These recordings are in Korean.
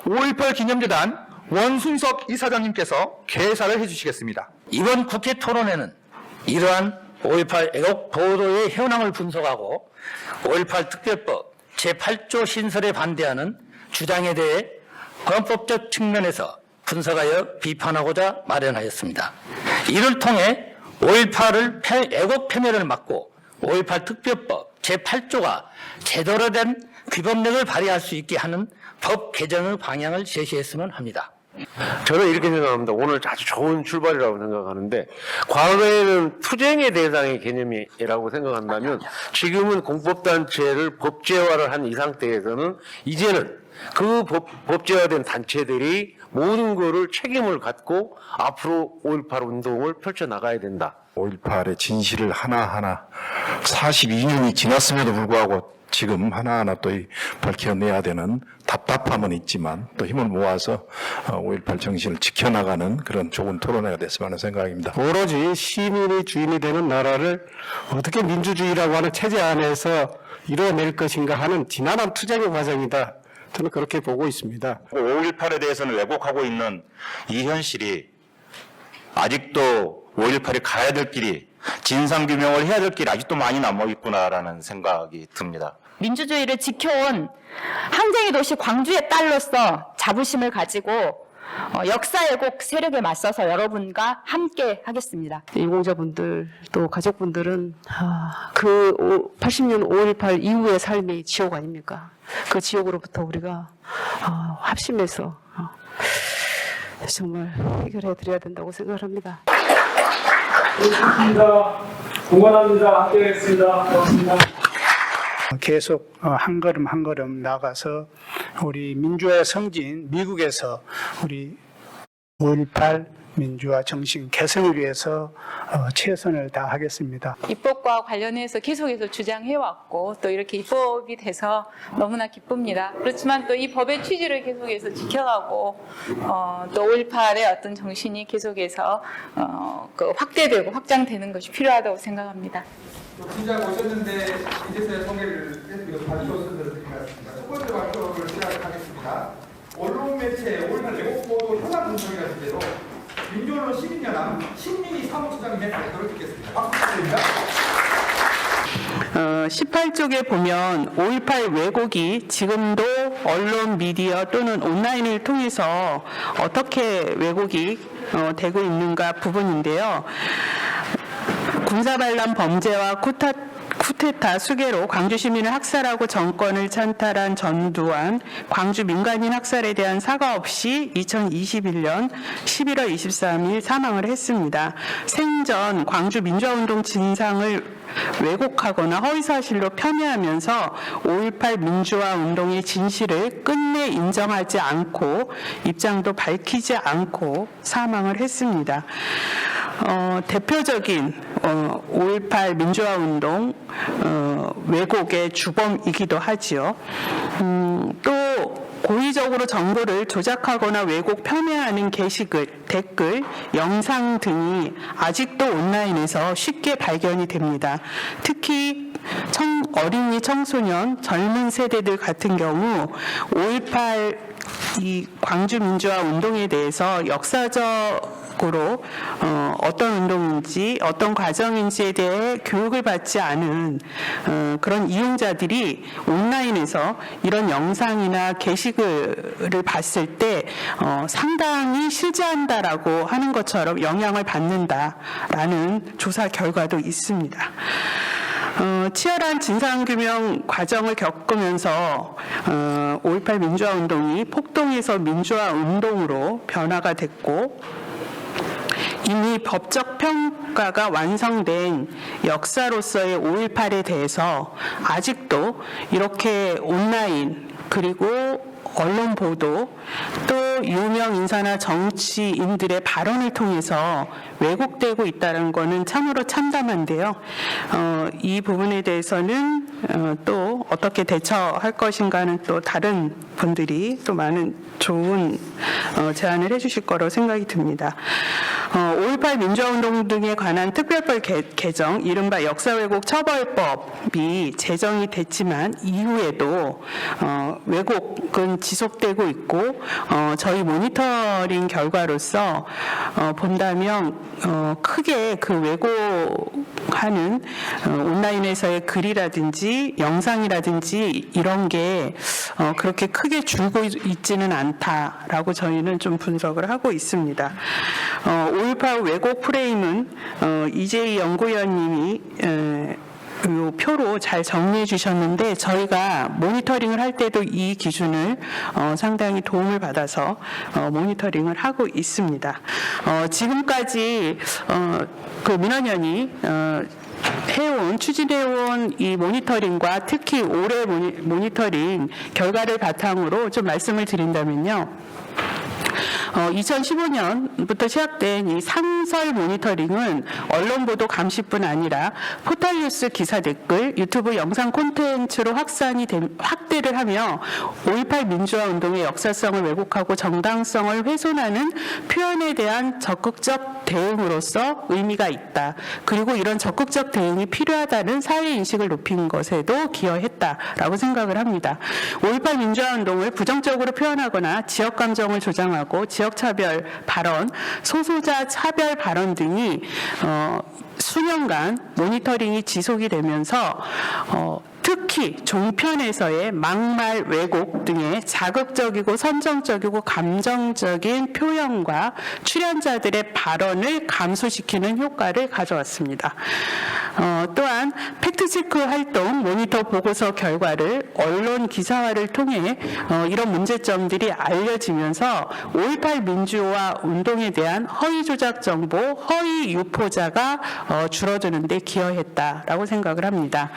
5.18 기념재단 원순석 이사장님께서 개사를 해주시겠습니다. 이번 국회 토론회는 이러한 5.18 애국 보도의 현황을 분석하고 5.18 특별법 제8조 신설에 반대하는 주장에 대해 헌법적 측면에서 분석하여 비판하고자 마련하였습니다. 이를 통해 5.18을 애국 패배를 막고 5.18 특별법 제8조가 제대로 된 규범력을 발휘할 수 있게 하는 법 개정의 방향을 제시했으면 합니다. 저는 이렇게 생각합니다. 오늘 아주 좋은 출발이라고 생각하는데, 과거에는 투쟁의 대상의 개념이라고 생각한다면 지금은 공법단체를 법제화를 한 이 상태에서는 이제는 그 법제화된 단체들이 모든 거를 책임을 갖고 앞으로 5.18 운동을 펼쳐나가야 된다. 5.18의 진실을 하나하나 42년이 지났음에도 불구하고 지금 하나하나 또 밝혀내야 되는 답답함은 있지만 또 힘을 모아서 5.18 정신을 지켜나가는 그런 좋은 토론회가 됐으면 하는 생각입니다. 오로지 시민이 주인이 되는 나라를 어떻게 민주주의라고 하는 체제 안에서 이뤄낼 것인가 하는 지난한 투쟁의 과정이다. 저는 그렇게 보고 있습니다. 5.18에 대해서는 왜곡하고 있는 이 현실이 아직도 5.18이 가야 될 길이, 진상규명을 해야 될 길이 아직도 많이 남아있구나라는 생각이 듭니다. 민주주의를 지켜온 항쟁의 도시 광주의 딸로서 자부심을 가지고 역사 왜곡 세력에 맞서서 여러분과 함께 하겠습니다. 유공자분들 또 가족분들은 그 80년 5.18 이후의 삶이 지옥 아닙니까? 그 지옥으로부터 우리가 합심해서 정말 해결해 드려야 된다고 생각합니다. 고맙습니다. 응원합니다. 함께하겠습니다. 고맙습니다. 계속 한 걸음 한 걸음 나가서 우리 민주화의 성지인 미국에서 우리 5.18 민주화 정신 개선을 위해서 최선을 다하겠습니다. 입법과 관련해서 계속해서 주장해왔고 또 이렇게 입법이 돼서 너무나 기쁩니다. 그렇지만 또 이 법의 취지를 계속해서 지켜가고 또 5.18의 어떤 정신이 계속해서 확대되고 확장되는 것이 필요하다고 생각합니다. 팀장 오셨는데 이제서야 소개를 해드리고 발표를 드리겠습니다. 첫 번째 발표를 시작하겠습니다. 언론 매체 5.18 왜곡 보도 현황 분석이라는 주제로 민주언론 시민연합 신민희 사무처장님의 발표를 듣겠습니다. 박수 부탁드립니다. 18쪽에 보면 5.18 왜곡이 지금도 언론, 미디어 또는 온라인을 통해서 어떻게 왜곡이 되고 있는가 부분인데요. 군사반란 범죄와 쿠데타 수괴로 광주 시민을 학살하고 정권을 찬탈한 전두환, 광주 민간인 학살에 대한 사과 없이 2021년 11월 23일 사망을 했습니다. 생전 광주 민주화운동 진상을 왜곡하거나 허위사실로 폄훼하면서 5.18 민주화운동의 진실을 끝내 인정하지 않고 입장도 밝히지 않고 사망을 했습니다. 대표적인 5.18 민주화운동 왜곡의 주범이기도 하지요. 또 고의적으로 정보를 조작하거나 왜곡 폄훼하는 게시글, 댓글, 영상 등이 아직도 온라인에서 쉽게 발견이 됩니다. 특히 어린이, 청소년, 젊은 세대들 같은 경우 5.18 이 광주 민주화 운동에 대해서 역사적으로 어떤 운동인지 어떤 과정인지에 대해 교육을 받지 않은 그런 이용자들이 온라인에서 이런 영상이나 게시글을 봤을 때 상당히 실제한다라고 하는 것처럼 영향을 받는다라는 조사 결과도 있습니다. 치열한 진상규명 과정을 겪으면서 5.18 민주화운동이 폭동에서 민주화운동으로 변화가 됐고 이미 법적 평가가 완성된 역사로서의 5.18에 대해서 아직도 이렇게 온라인 그리고 언론 보도 또 유명 인사나 정치인들의 발언을 통해서 왜곡되고 있다는 것은 참으로 참담한데요. 이 부분에 대해서는 또 어떻게 대처할 것인가는 또 다른 분들이 또 많은 좋은 제안을 해주실 거로 생각이 듭니다. 5.18 민주화운동 등에 관한 특별법 개정, 이른바 역사왜곡 처벌법이 제정이 됐지만 이후에도 왜곡은 지속되고 있고 저희 모니터링 결과로서 본다면 크게 그 왜곡하는 온라인에서의 글이라든지 영상이라든지 이런 게 그렇게 크게 줄고 있지는 않다라고 저희는 좀 분석을 하고 있습니다. 5.18 왜곡 프레임은 이재희 연구위원님이 이 표로 잘 정리해 주셨는데 저희가 모니터링을 할 때도 이 기준을 상당히 도움을 받아서 모니터링을 하고 있습니다. 지금까지 그 민원연이 추진해온 이 모니터링과 특히 올해 모니터링 결과를 바탕으로 좀 말씀을 드린다면요. 2015년부터 시작된 이 상설 모니터링은 언론 보도 감시뿐 아니라 포털 뉴스 기사 댓글, 유튜브 영상 콘텐츠로 확대를 하며 5.18 민주화 운동의 역사성을 왜곡하고 정당성을 훼손하는 표현에 대한 적극적 대응으로서 의미가 있다. 그리고 이런 적극적 대응이 필요하다는 사회 인식을 높인 것에도 기여했다라고 생각을 합니다. 5.18 민주화 운동을 부정적으로 표현하거나 지역 감정을 조장하고 지역차별 발언, 소수자 차별 발언 등이 수년간 모니터링이 지속이 되면서 특히 종편에서의 막말 왜곡 등의 자극적이고 선정적이고 감정적인 표현과 출연자들의 발언을 감소시키는 효과를 가져왔습니다. 또한 팩트체크 활동 모니터 보고서 결과를 언론 기사화를 통해 이런 문제점들이 알려지면서 5.18 민주화 운동에 대한 허위 조작 정보, 허위 유포자가 줄어드는 데 기여했다라고 생각을 합니다.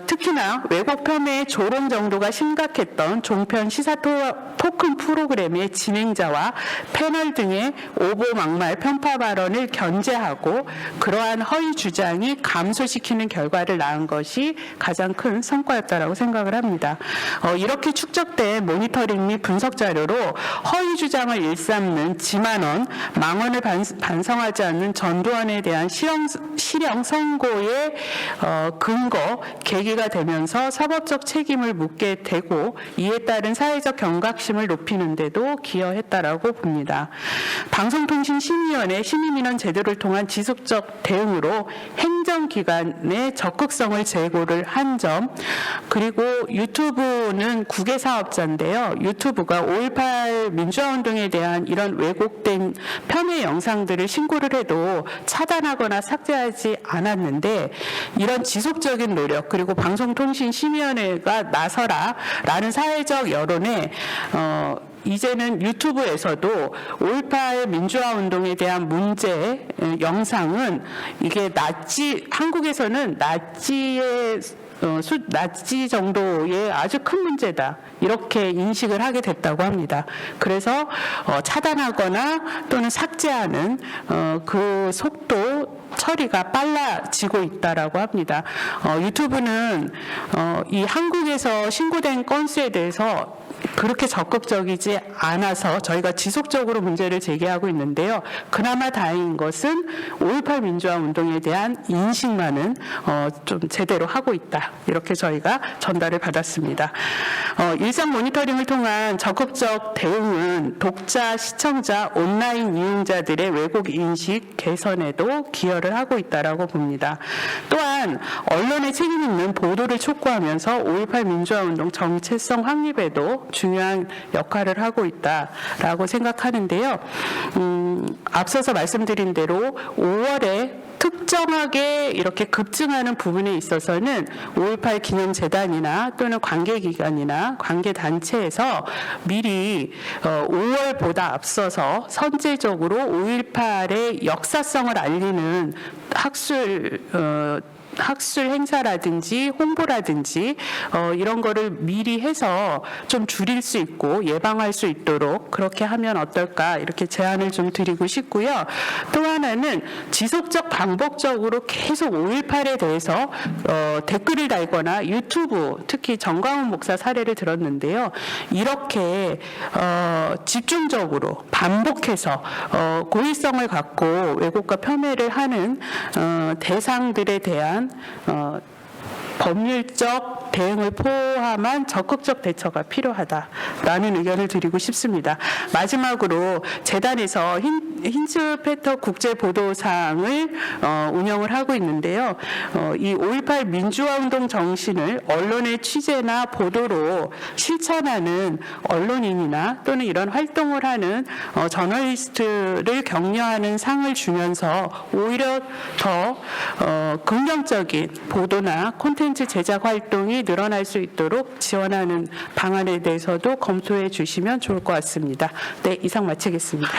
특히나 왜곡 폄훼의 조롱 정도가 심각했던 종편 시사 토큰 프로그램의 진행자와 패널 등의 오보 막말 편파 발언을 견제하고 그러한 허위 주장이 감소시키는 결과를 낳은 것이 가장 큰 성과였다라고 생각을 합니다. 이렇게 축적된 모니터링 및 분석 자료로 허위 주장을 일삼는 지만원, 망언을 반성하지 않는 전두환에 대한 실형 선고의 근거, 계기가 되면서 사법적 책임을 묻게 되고 이에 따른 사회적 경각심을 높이는 데도 기여했다라고 봅니다. 방송통신심의위원회 심의민원 제도를 통한 지속적 대응으로 행정기관의 적극성을 제고를 한 점, 그리고 유튜브는 국외 사업자인데요. 유튜브가 5.18 민주화운동에 대한 이런 왜곡된 폄훼 영상들을 신고를 해도 차단하거나 삭제하지 않았는데 이런 지속적인 노력 그리고 방송통신심의위원회가 나서라라는 사회적 여론에 이제는 유튜브에서도 5.18 민주화 운동에 대한 문제 영상은 이게 한국에서는 나치 정도의 아주 큰 문제다. 이렇게 인식을 하게 됐다고 합니다. 그래서 차단하거나 또는 삭제하는 그 속도 처리가 빨라지고 있다라고 합니다. 유튜브는 이 한국에서 신고된 건수에 대해서 그렇게 적극적이지 않아서 저희가 지속적으로 문제를 제기하고 있는데요. 그나마 다행인 것은 5.18 민주화 운동에 대한 인식만은 좀 제대로 하고 있다. 이렇게 저희가 전달을 받았습니다. 일상 모니터링을 통한 적극적 대응은 독자, 시청자, 온라인 이용자들의 왜곡 인식 개선에도 기여를 하고 있다라고 봅니다. 또한 언론의 책임 있는 보도를 촉구하면서 5.18 민주화 운동 정체성 확립에도 중요한 역할을 하고 있다라고 생각하는데요. 앞서서 말씀드린 대로 5월에 특정하게 이렇게 급증하는 부분에 있어서는 5.18 기념재단이나 또는 관계기관이나 관계단체에서 미리 5월보다 앞서서 선제적으로 5.18의 역사성을 알리는 학술 학술 행사라든지 홍보라든지 이런 거를 미리 해서 좀 줄일 수 있고 예방할 수 있도록 그렇게 하면 어떨까 이렇게 제안을 좀 드리고 싶고요. 또 하나는 지속적 반복적으로 계속 5.18에 대해서 댓글을 달거나 유튜브 특히 정광훈 목사 사례를 들었는데요. 이렇게 집중적으로 반복해서 고의성을 갖고 왜곡과 폄훼를 하는 대상들에 대한 법률적 대응을 포함한 적극적 대처가 필요하다라는 의견을 드리고 싶습니다. 마지막으로 재단에서 힌츠페터 국제보도상을 운영을 하고 있는데요. 이 5.18 민주화운동 정신을 언론의 취재나 보도로 실천하는 언론인이나 또는 이런 활동을 하는 저널리스트를 격려하는 상을 주면서 오히려 더 긍정적인 보도나 콘텐츠 제작 활동이 늘어날 수 있도록 지원하는 방안에 대해서도 검토해 주시면 좋을 것 같습니다. 네, 이상 마치겠습니다.